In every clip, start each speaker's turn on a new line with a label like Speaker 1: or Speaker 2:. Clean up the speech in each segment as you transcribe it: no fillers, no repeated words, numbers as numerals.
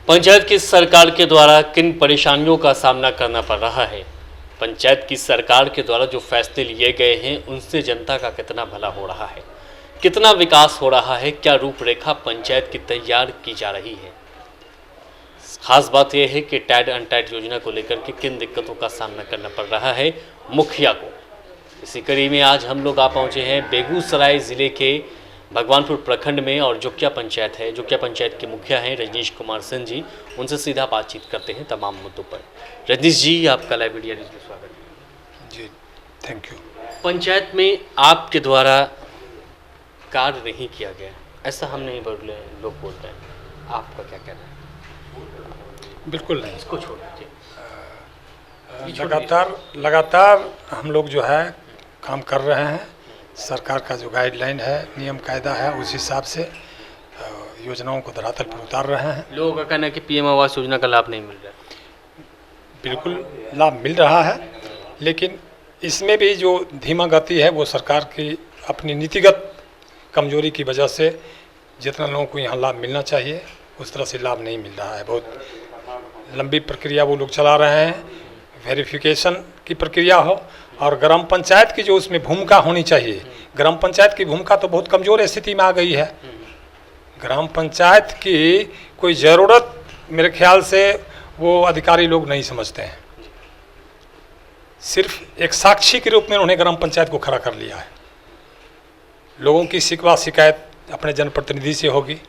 Speaker 1: पंचायत की सरकार के द्वारा किन परेशानियों का सामना करना पड़ रहा है? पंचायत की सरकार के द्वारा जो फैसले लिए गए हैं उनसे जनता का कितना भला हो रहा है, कितना विकास हो रहा है, क्या रूपरेखा पंचायत की तैयार की जा रही है? खास बात यह है कि टैड अनटैड योजना को लेकर के किन दिक्कतों का सामना करना पड़ रहा है मुखिया को। इसी कड़ी में आज हम लोग आ पहुंचे हैं बेगूसराय ज़िले के भगवानपुर प्रखंड में, और जोकिया पंचायत है। जोकिया पंचायत के मुखिया हैं रजनीश कुमार सिंह जी। उनसे सीधा बातचीत करते हैं तमाम मुद्दों पर। रजनीश जी, आपका लाइव मीडिया न्यूज़ में स्वागत है
Speaker 2: जी। Thank you.
Speaker 1: पंचायत में आपके द्वारा कार्य नहीं किया गया, ऐसा हम नहीं बोले, लोग बोलते हैं, आपका क्या कहना है?
Speaker 2: बिल्कुल नहीं,
Speaker 1: इसको छोड़ दीजिए।
Speaker 2: लगातार हम लोग जो है काम कर रहे हैं। सरकार का जो गाइडलाइन है, नियम कायदा है, उस हिसाब से योजनाओं को धरातल पर उतार रहे हैं।
Speaker 1: लोगों का कहना है कि पीएम आवास योजना का लाभ नहीं मिल रहा है।
Speaker 2: बिल्कुल लाभ मिल रहा है, लेकिन इसमें भी जो धीमा गति है वो सरकार की अपनी नीतिगत कमजोरी की वजह से जितना लोगों को यहाँ लाभ मिलना चाहिए उस तरह से लाभ नहीं मिल रहा है। बहुत लंबी प्रक्रिया वो लोग चला रहे हैं, वेरिफिकेशन की प्रक्रिया हो, और ग्राम पंचायत की जो उसमें भूमिका होनी चाहिए, ग्राम पंचायत की भूमिका तो बहुत कमज़ोर स्थिति में आ गई है। ग्राम पंचायत की कोई ज़रूरत मेरे ख्याल से वो अधिकारी लोग नहीं समझते हैं। सिर्फ एक साक्षी के रूप में उन्होंने ग्राम पंचायत को खड़ा कर लिया है। लोगों की शिकवा शिकायत अपने जनप्रतिनिधि से होगी,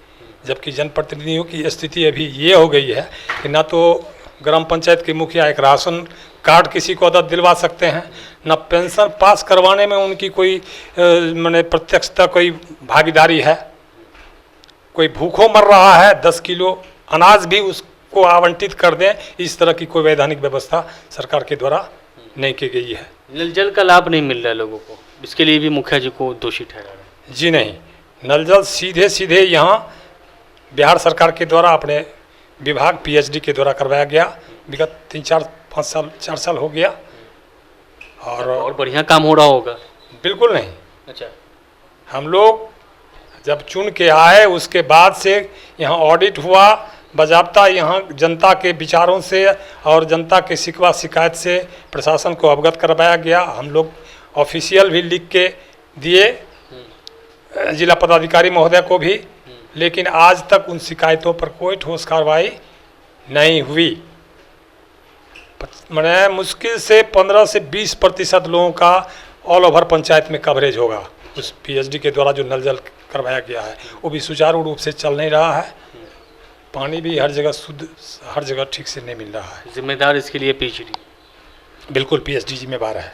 Speaker 2: जबकि जनप्रतिनिधियों की स्थिति अभी ये हो गई है कि ना तो ग्राम पंचायत के मुखिया एक राशन कार्ड किसी को अदद दिलवा सकते हैं, न पेंशन पास करवाने में उनकी कोई माने प्रत्यक्षता कोई भागीदारी है। कोई भूखों मर रहा है, 10 किलो अनाज भी उसको आवंटित कर दें, इस तरह की कोई वैधानिक व्यवस्था सरकार के द्वारा नहीं की गई है।
Speaker 1: नल जल का लाभ नहीं मिल रहा है लोगों को, इसके लिए भी मुखिया जी को दोषी ठहरा रहे हैं।
Speaker 2: जी नहीं, नल जल सीधे सीधे यहाँ बिहार सरकार के द्वारा अपने विभाग पीएचडी के द्वारा करवाया गया। विगत 4 साल हो गया, और
Speaker 1: बढ़िया काम हो रहा होगा।
Speaker 2: बिल्कुल नहीं।
Speaker 1: अच्छा,
Speaker 2: हम लोग जब चुन के आए उसके बाद से यहाँ ऑडिट हुआ, बाज़ाब्ता यहाँ जनता के विचारों से और जनता के शिकवा शिकायत से प्रशासन को अवगत करवाया गया। हम लोग ऑफिशियल भी लिख के दिए जिला पदाधिकारी महोदय को भी, लेकिन आज तक उन शिकायतों पर कोई ठोस कार्रवाई नहीं हुई। मैंने मुश्किल से 15 से 20% लोगों का ऑल ओवर पंचायत में कवरेज होगा। उस पीएचडी के द्वारा जो नल जल करवाया गया है वो भी सुचारू रूप से चल नहीं रहा है। पानी भी हर जगह शुद्ध, हर जगह ठीक से नहीं मिल रहा है।
Speaker 1: जिम्मेदार इसके लिए पीएचडी?
Speaker 2: बिल्कुल पीएचडी जिम्मेवार है।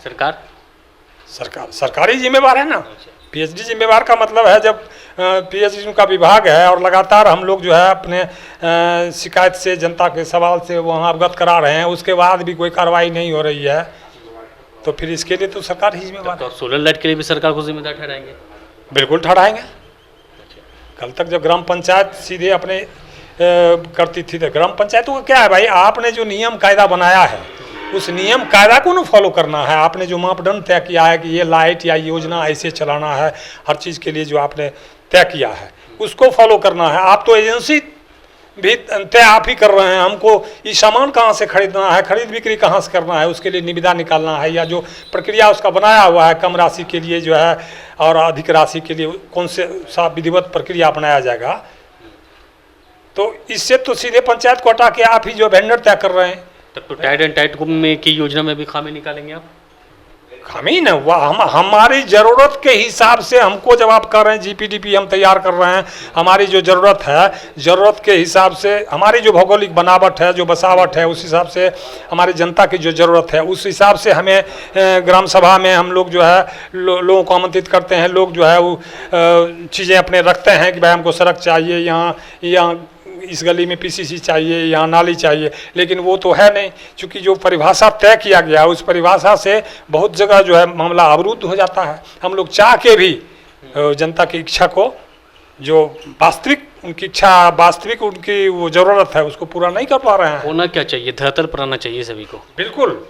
Speaker 2: सरकारी जिम्मेवार है ना। पीएचडी जिम्मेवार का मतलब है जब पीएचडी का विभाग है और लगातार हम लोग जो है अपने शिकायत से, जनता के सवाल से वहाँ अवगत करा रहे हैं, उसके बाद भी कोई कार्रवाई नहीं हो रही है, तो फिर इसके लिए तो सरकार ही जिम्मेवार है।
Speaker 1: तो सोलर लाइट के लिए भी सरकार को जिम्मेदार ठहराएंगे?
Speaker 2: बिल्कुल ठहराएंगे। कल तक जब ग्राम पंचायत सीधे अपने करती थी, तो ग्राम पंचायतों का क्या है भाई, आपने जो नियम कायदा बनाया है उस नियम कायदा को ना फॉलो करना है। आपने जो मापदंड तय किया है कि ये लाइट या योजना ऐसे चलाना है, हर चीज़ के लिए जो आपने तय किया है उसको फॉलो करना है। आप तो एजेंसी भी तय आप ही कर रहे हैं। हमको ये सामान कहाँ से खरीदना है, खरीद बिक्री कहाँ से करना है, उसके लिए निविदा निकालना है, या जो प्रक्रिया उसका बनाया हुआ है कम राशि के लिए जो है और अधिक राशि के लिए कौन से सा विधिवत प्रक्रिया अपनाया जाएगा। तो इससे तो सीधे पंचायत को हटा के आप ही जो वेंडर तय कर रहे हैं।
Speaker 1: तब तो टाइड एंड टाइट में की योजना में भी खामी निकालेंगे आप?
Speaker 2: खामी न हुआ, हमारी ज़रूरत के हिसाब से हमको जब आप कर रहे हैं जीपीडीपी हम तैयार कर रहे हैं, हमारी जो ज़रूरत है, ज़रूरत के हिसाब से हमारी जो भौगोलिक बनावट है, जो बसावट है, उस हिसाब से हमारी जनता की जो ज़रूरत है उस हिसाब से हमें ग्राम सभा में हम लोग जो है लोगों को आमंत्रित करते हैं। लोग जो है वो चीज़ें अपने रखते हैं कि भाई हमको सड़क चाहिए, यहाँ इस गली में पीसीसी चाहिए, यहाँ नाली चाहिए, लेकिन वो तो है नहीं। क्योंकि जो परिभाषा तय किया गया उस परिभाषा से बहुत जगह जो है मामला अवरुद्ध हो जाता है। हम लोग चाह के भी जनता की इच्छा को, जो वास्तविक उनकी इच्छा, वास्तविक उनकी वो ज़रूरत है, उसको पूरा नहीं कर पा रहे हैं।
Speaker 1: होना क्या चाहिए, धरातल पर आना चाहिए सभी को।
Speaker 2: बिल्कुल।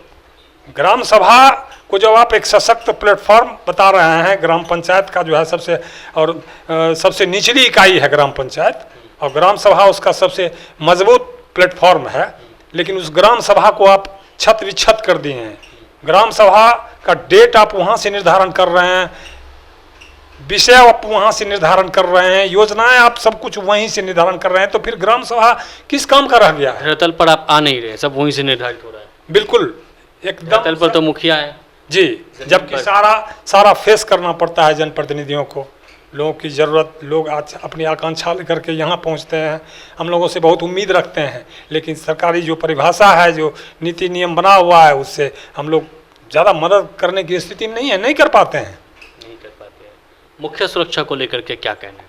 Speaker 2: ग्राम सभा को जब आप एक सशक्त प्लेटफॉर्म बता रहे हैं, ग्राम पंचायत का जो है सबसे निचली इकाई है ग्राम पंचायत, और ग्राम सभा उसका सबसे मजबूत प्लेटफॉर्म है, लेकिन उस ग्राम सभा को आप छत विच्छत कर दिए हैं। ग्राम सभा का डेट आप वहाँ से निर्धारण कर रहे हैं, विषय आप वहाँ से निर्धारण कर रहे हैं, योजनाएं आप सब कुछ वहीं से निर्धारण कर रहे हैं, तो फिर ग्राम सभा किस काम का रह गया है?
Speaker 1: धरातल पर आप आ नहीं रहे, सब वहीं से निर्धारित हो रहा है।
Speaker 2: बिल्कुल एकदम
Speaker 1: धरातल पर तो मुखिया है
Speaker 2: जी, जबकि सारा फेस करना पड़ता है जनप्रतिनिधियों को। लोगों की ज़रूरत, लोग आज अपनी आकांक्षा लेकर के यहाँ पहुँचते हैं, हम लोगों से बहुत उम्मीद रखते हैं, लेकिन सरकारी जो परिभाषा है, जो नीति नियम बना हुआ है, उससे हम लोग ज़्यादा मदद करने की स्थिति में नहीं है, नहीं कर पाते हैं।
Speaker 1: मुख्य सुरक्षा को लेकर के क्या कहना है?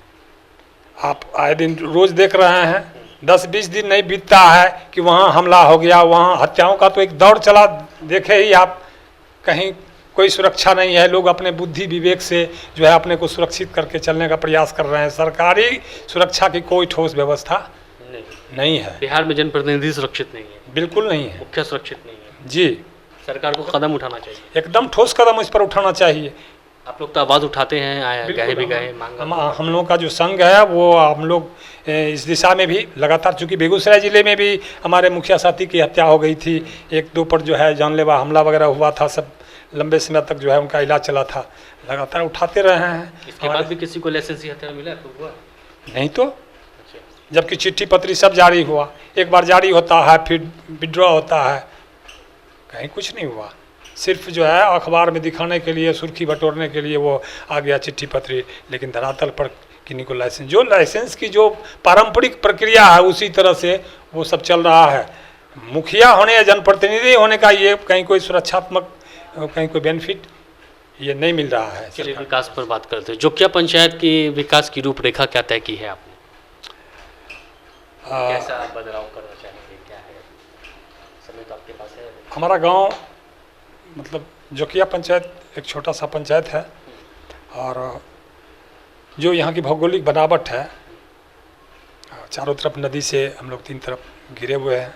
Speaker 2: आप आए दिन रोज देख रहे हैं, 10-20 दिन नहीं बीतता है कि वहाँ हमला हो गया, वहाँ हत्याओं का तो एक दौर चला, देखे ही आप, कहीं कोई सुरक्षा नहीं है। लोग अपने बुद्धि विवेक से जो है अपने को सुरक्षित करके चलने का प्रयास कर रहे हैं। सरकारी सुरक्षा की कोई ठोस व्यवस्था नहीं है।
Speaker 1: बिहार में जनप्रतिनिधि सुरक्षित नहीं है,
Speaker 2: बिल्कुल नहीं है,
Speaker 1: मुख्य सुरक्षित नहीं है
Speaker 2: जी।
Speaker 1: सरकार को कदम उठाना चाहिए,
Speaker 2: एकदम ठोस कदम इस पर उठाना चाहिए।
Speaker 1: आप लोग तो आवाज़ उठाते हैं, गए भी गए, मांगा।
Speaker 2: हम लोगों का जो संघ है वो हम लोग इस दिशा में भी लगातार, चूँकि बेगूसराय ज़िले में भी हमारे मुखिया साथी की हत्या हो गई थी, 1-2 पर जो है जानलेवा हमला वगैरह हुआ था, सब लंबे समय तक जो है उनका इलाज चला था, लगातार उठाते रहे हैं।
Speaker 1: इसके बाद भी किसी को लाइसेंसी हत्या मिला तो हुआ
Speaker 2: नहीं, तो जबकि चिट्ठी पत्री सब जारी हुआ, एक बार जारी होता है फिर विड्रॉ होता है, कहीं कुछ नहीं हुआ। सिर्फ जो है अखबार में दिखाने के लिए, सुर्खी बटोरने के लिए वो आ गया चिट्ठी पत्री, लेकिन धरातल पर किन्हीं को लाइसेंस, जो लाइसेंस की जो पारंपरिक प्रक्रिया है उसी तरह से वो सब चल रहा है। मुखिया होने या जनप्रतिनिधि होने का ये कहीं कोई सुरक्षात्मक, कहीं कोई बेनिफिट ये नहीं मिल रहा है।
Speaker 1: चलिए विकास पर बात करते हैं। जोकिया पंचायत की विकास की रूपरेखा क्या तय की है आपने? कैसा बदलाव करना चाहेंगे, क्या है? समय तो आपके पास है।
Speaker 2: हमारा गांव मतलब जोकिया पंचायत एक छोटा सा पंचायत है, और जो यहाँ की भौगोलिक बनावट है, चारों तरफ नदी से हम लोग 3 तरफ घिरे हुए हैं,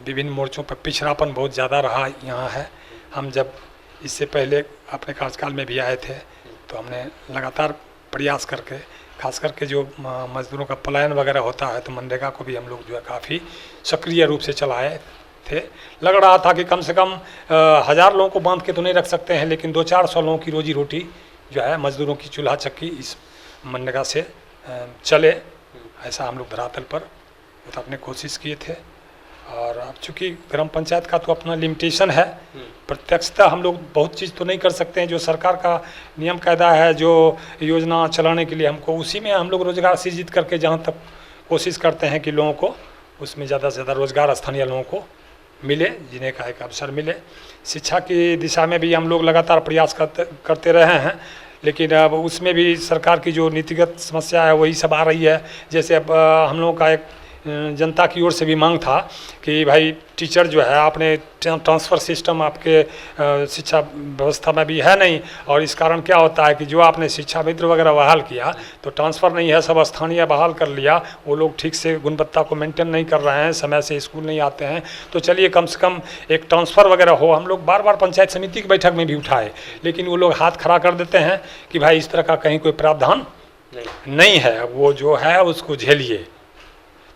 Speaker 2: विभिन्न मोर्चों पर पिछड़ापन बहुत ज़्यादा रहा यहाँ है। हम जब इससे पहले अपने कार्यकाल में भी आए थे तो हमने लगातार प्रयास करके, खास करके जो मजदूरों का पलायन वगैरह होता है, तो मनरेगा को भी हम लोग जो है काफ़ी सक्रिय रूप से चलाए थे। लग रहा था कि कम से कम 1000 लोगों को बांध के तो नहीं रख सकते हैं, लेकिन 200-400 लोगों की रोजी रोटी जो है मजदूरों की चूल्हा चक्की इस मनरेगा से चले, ऐसा हम लोग धरातल पर उतारने की कोशिश किए थे। और अब चूँकि ग्राम पंचायत का तो अपना लिमिटेशन है, प्रत्यक्षता हम लोग बहुत चीज़ तो नहीं कर सकते हैं। जो सरकार का नियम कायदा है, जो योजना चलाने के लिए हमको, उसी में हम लोग रोजगार सृजित करके जहाँ तक कोशिश करते हैं कि लोगों को उसमें ज़्यादा से ज़्यादा रोजगार स्थानीय लोगों को मिले, जिन्हें का एक अवसर मिले। शिक्षा की दिशा में भी हम लोग लगातार प्रयास करते रहे हैं, लेकिन अब उसमें भी सरकार की जो नीतिगत समस्या है वही सब आ रही है। जैसे अब हम लोगों का एक जनता की ओर से भी मांग था कि भाई टीचर जो है, आपने ट्रांसफ़र सिस्टम आपके शिक्षा व्यवस्था में भी है नहीं, और इस कारण क्या होता है कि जो आपने शिक्षा मित्र वगैरह बहाल किया तो ट्रांसफ़र नहीं है, सब स्थानीय बहाल कर लिया, वो लोग ठीक से गुणवत्ता को मेंटेन नहीं कर रहे हैं, समय से स्कूल नहीं आते हैं। तो चलिए कम से कम एक ट्रांसफ़र वगैरह हो। हम लोग बार बार पंचायत समिति की बैठक में भी उठाए, लेकिन वो लोग हाथ खड़ा कर देते हैं कि भाई इस तरह का कहीं कोई प्रावधान नहीं है, वो जो है उसको झेलिए।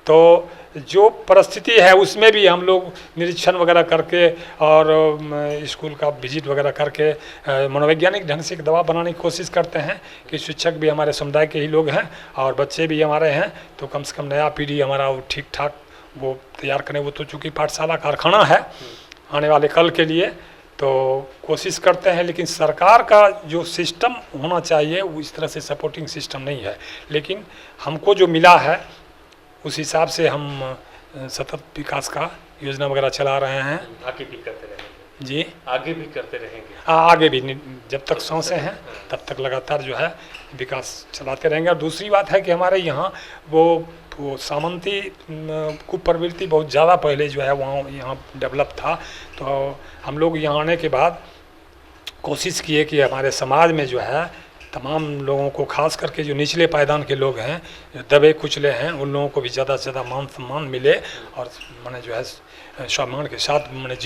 Speaker 2: तो जो परिस्थिति है उसमें भी हम लोग निरीक्षण वगैरह करके और स्कूल का विजिट वगैरह करके मनोवैज्ञानिक ढंग से एक दवा बनाने की कोशिश करते हैं कि शिक्षक भी हमारे समुदाय के ही लोग हैं और बच्चे भी हमारे हैं, तो कम से कम नया पीढ़ी हमारा वो ठीक ठाक वो तैयार करें। वो तो चूँकि पाठशाला कारखाना है आने वाले कल के लिए, तो कोशिश करते हैं, लेकिन सरकार का जो सिस्टम होना चाहिए वो इस तरह से सपोर्टिंग सिस्टम नहीं है। लेकिन हमको जो मिला है उस हिसाब से हम सतत विकास का योजना वगैरह चला रहे हैं।
Speaker 1: आगे भी करते रहेंगे
Speaker 2: जी,
Speaker 1: आगे भी करते रहेंगे।
Speaker 2: आगे भी जब तक सांसें हैं तब तक लगातार जो है विकास चलाते रहेंगे। और दूसरी बात है कि हमारे यहाँ वो सामंती कुप्रवृत्ति बहुत ज़्यादा पहले जो है वहाँ यहाँ डेवलप था। तो हम लोग यहाँ आने के बाद कोशिश किए कि हमारे समाज में जो है तमाम लोगों को, खास करके जो निचले पायदान के लोग हैं, जो दबे कुचले हैं, उन लोगों को भी ज़्यादा से ज़्यादा मान सम्मान मिले और माने जो है सम्मान के साथ माने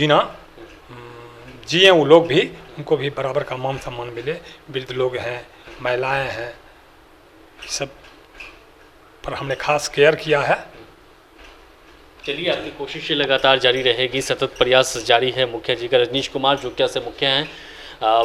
Speaker 2: जिए वो लोग भी, उनको भी बराबर का मान सम्मान मिले। वृद्ध लोग हैं, महिलाएं हैं, सब पर हमने खास केयर किया है।
Speaker 1: चलिए, आपकी कोशिशें लगातार जारी रहेगी, सतत प्रयास जारी है। मुखिया जी का रजनीश कुमार जोकिया से मुखिया हैं,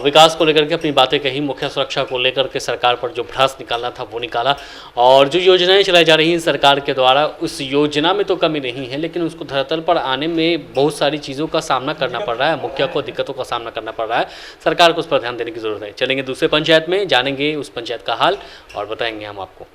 Speaker 1: विकास को लेकर के अपनी बातें कही, मुखिया सुरक्षा को लेकर के सरकार पर जो भ्रष्ट निकालना था वो निकाला, और जो योजनाएं चलाई जा रही हैं सरकार के द्वारा उस योजना में तो कमी नहीं है, लेकिन उसको धरातल पर आने में बहुत सारी चीज़ों का सामना करना पड़ रहा है, मुखिया को दिक्कतों का सामना करना पड़ रहा है। सरकार को उस पर ध्यान देने की जरूरत है। चलेंगे दूसरे पंचायत में, जानेंगे उस पंचायत का हाल और बताएंगे हम आपको।